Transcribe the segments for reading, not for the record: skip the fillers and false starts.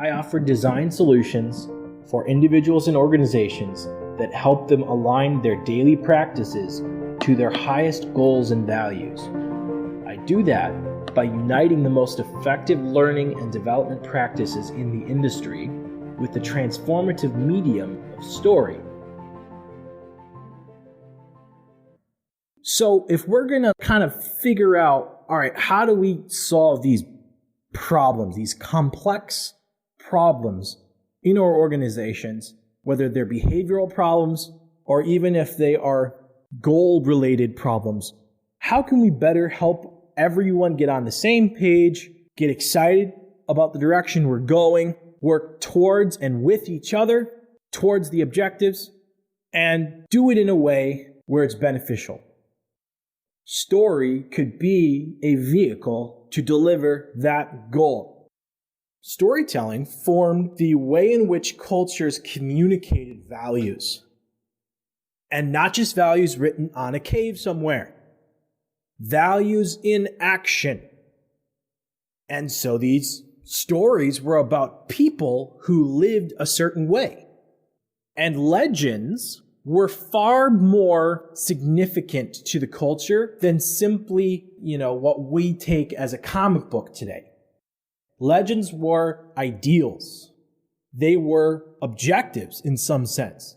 I offer design solutions for individuals and organizations that help them align their daily practices to their highest goals and values. I do that by uniting the most effective learning and development practices in the industry with the transformative medium of story. So if we're going to kind of figure out, all right, how do we solve these problems, these complex problems in our organizations, whether they're behavioral problems or even if they are goal-related problems, how can we better help everyone get on the same page, get excited about the direction we're going, work towards and with each other, towards the objectives, and do it in a way where it's beneficial? Story could be a vehicle to deliver that goal. Storytelling formed the way in which cultures communicated values. And not just values written on a cave somewhere. Values in action. And so these stories were about people who lived a certain way. And legends were far more significant to the culture than simply, what we take as a comic book today. Legends were ideals. They were objectives in some sense.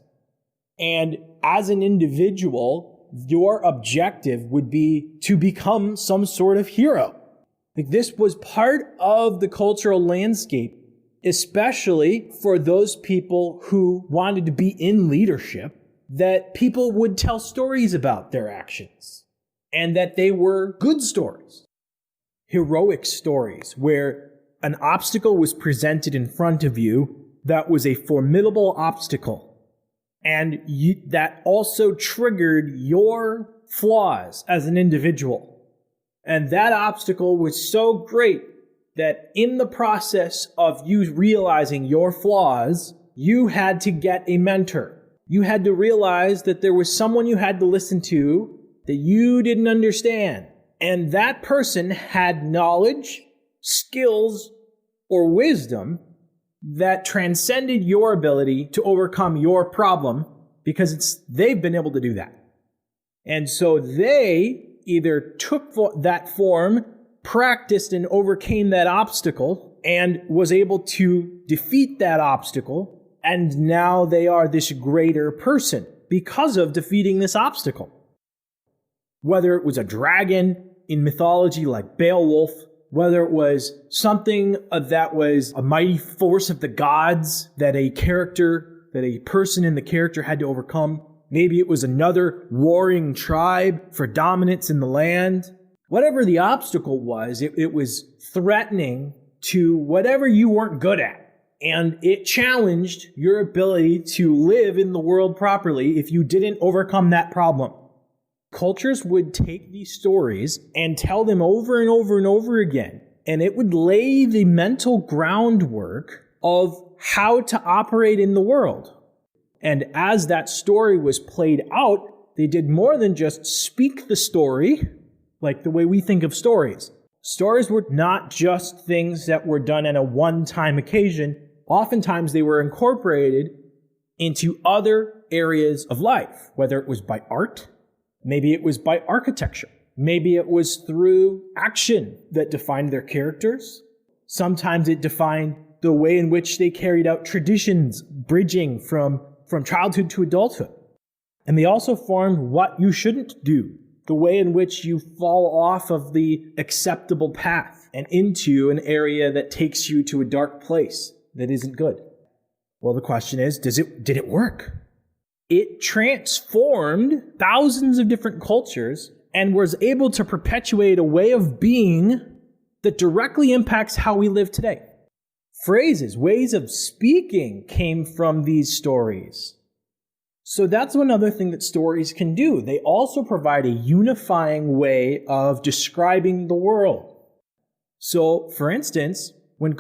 And as an individual, your objective would be to become some sort of hero. This was part of the cultural landscape, especially for those people who wanted to be in leadership, that people would tell stories about their actions and that they were good stories, heroic stories where an obstacle was presented in front of you that was a formidable obstacle. And that also triggered your flaws as an individual. And that obstacle was so great that in the process of you realizing your flaws, you had to get a mentor. You had to realize that there was someone you had to listen to that you didn't understand. And that person had knowledge, skills, or wisdom that transcended your ability to overcome your problem because they've been able to do that. And so they either took that form, practiced and overcame that obstacle, and was able to defeat that obstacle. And now they are this greater person because of defeating this obstacle. Whether it was a dragon in mythology like Beowulf, whether it was something that was a mighty force of the gods that a person in the character had to overcome. Maybe it was another warring tribe for dominance in the land. Whatever the obstacle was, it was threatening to whatever you weren't good at. And it challenged your ability to live in the world properly if you didn't overcome that problem. Cultures would take these stories and tell them over and over and over again. And it would lay the mental groundwork of how to operate in the world. And as that story was played out, they did more than just speak the story, like the way we think of stories. Stories were not just things that were done on a one-time occasion. Oftentimes they were incorporated into other areas of life, whether it was by art, maybe it was by architecture, maybe it was through action that defined their characters. Sometimes it defined the way in which they carried out traditions, bridging from childhood to adulthood. And they also formed what you shouldn't do, the way in which you fall off of the acceptable path and into an area that takes you to a dark place that isn't good. Well, the question is, did it work? It transformed thousands of different cultures and was able to perpetuate a way of being that directly impacts how we live today. Phrases, ways of speaking came from these stories. So that's another thing that stories can do. They also provide a unifying way of describing the world. So, for instance, when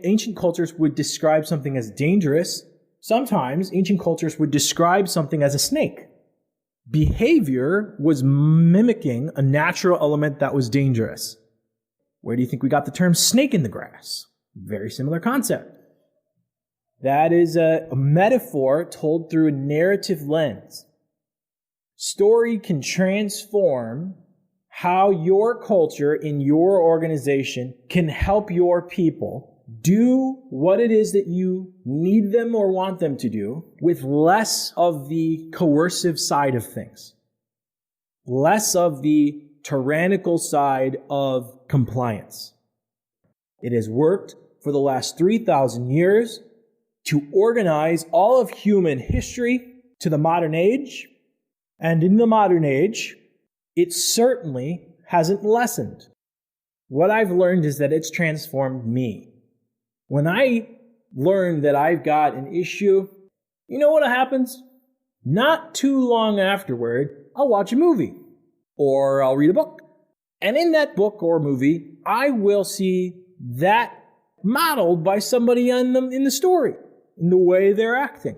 ancient cultures would describe something as dangerous, sometimes ancient cultures would describe something as a snake. Behavior was mimicking a natural element that was dangerous. Where do you think we got the term snake in the grass? Very similar concept. That is a metaphor told through a narrative lens. Story can transform how your culture in your organization can help your people do what it is that you need them or want them to do with less of the coercive side of things, less of the tyrannical side of compliance. It has worked for the last 3,000 years to organize all of human history to the modern age. And in the modern age, it certainly hasn't lessened. What I've learned is that it's transformed me. When I learn that I've got an issue, you know what happens? Not too long afterward, I'll watch a movie or I'll read a book. And in that book or movie, I will see that modeled by somebody in the story, in the way they're acting.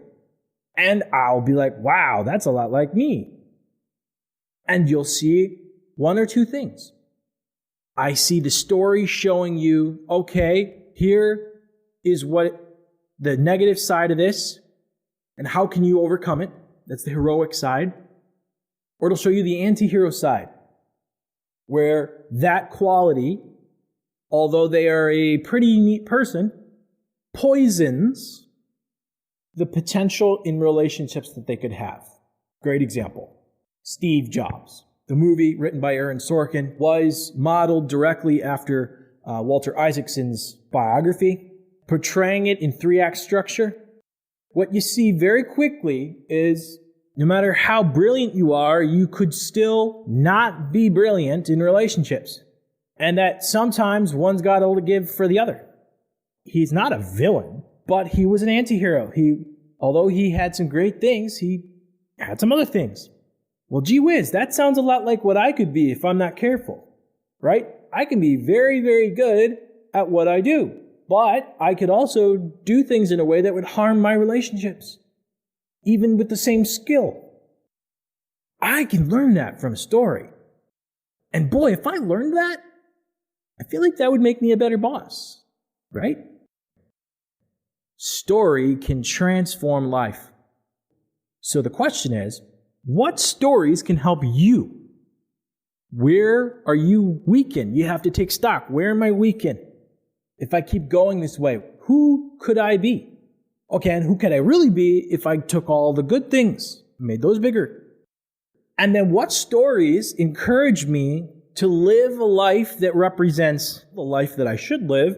And I'll be like, wow, that's a lot like me. And you'll see one or two things. I see the story showing you, okay, here is what the negative side of this, and how can you overcome it? That's the heroic side. Or it'll show you the anti-hero side, where that quality, although they are a pretty neat person, poisons the potential in relationships that they could have. Great example. Steve Jobs. The movie, written by Aaron Sorkin, was modeled directly after Walter Isaacson's biography, portraying it in 3-act structure. What you see very quickly is no matter how brilliant you are, you could still not be brilliant in relationships. And that sometimes one's got to give for the other. He's not a villain, but he was an anti-hero. Although he had some great things, he had some other things. Well, gee whiz, that sounds a lot like what I could be if I'm not careful, right? I can be very, very good at what I do, but I could also do things in a way that would harm my relationships, even with the same skill. I can learn that from a story. And boy, if I learned that, I feel like that would make me a better boss, right? Story can transform life. So the question is, what stories can help you? Where are you weakened? You have to take stock. Where am I weakened? If I keep going this way, who could I be? Okay, and who could I really be if I took all the good things, made those bigger? And then what stories encourage me to live a life that represents the life that I should live,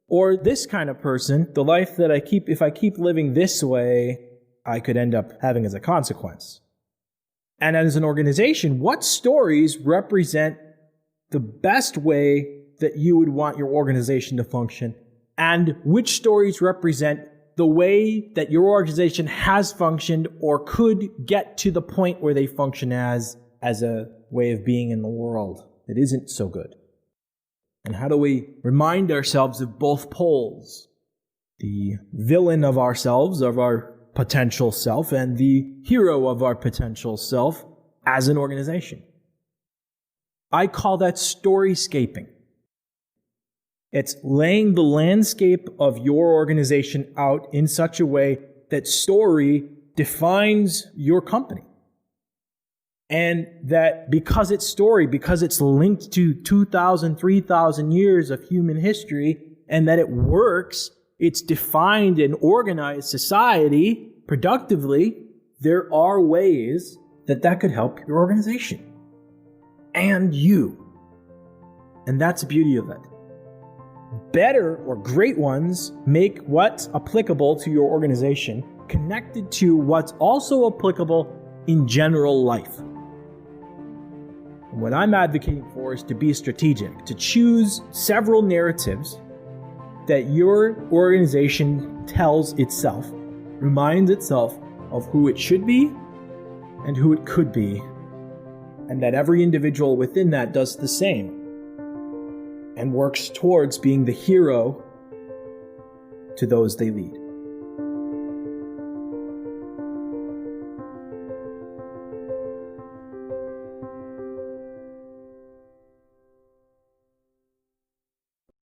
or this kind of person, the life that if I keep living this way, I could end up having as a consequence? And as an organization, what stories represent the best way that you would want your organization to function? And which stories represent the way that your organization has functioned or could get to the point where they function as a way of being in the world that isn't so good? And how do we remind ourselves of both poles? The villain of ourselves, of our potential self, and the hero of our potential self as an organization. I call that storyscaping. It's laying the landscape of your organization out in such a way that story defines your company. And that because it's story, because it's linked to 2,000, 3,000 years of human history, and that it works, it's defined and organized society productively, there are ways that could help your organization and you. And that's the beauty of it. Better or great ones make what's applicable to your organization connected to what's also applicable in general life. And what I'm advocating for is to be strategic, to choose several narratives that your organization tells itself, reminds itself of who it should be and who it could be, and that every individual within that does the same and works towards being the hero to those they lead.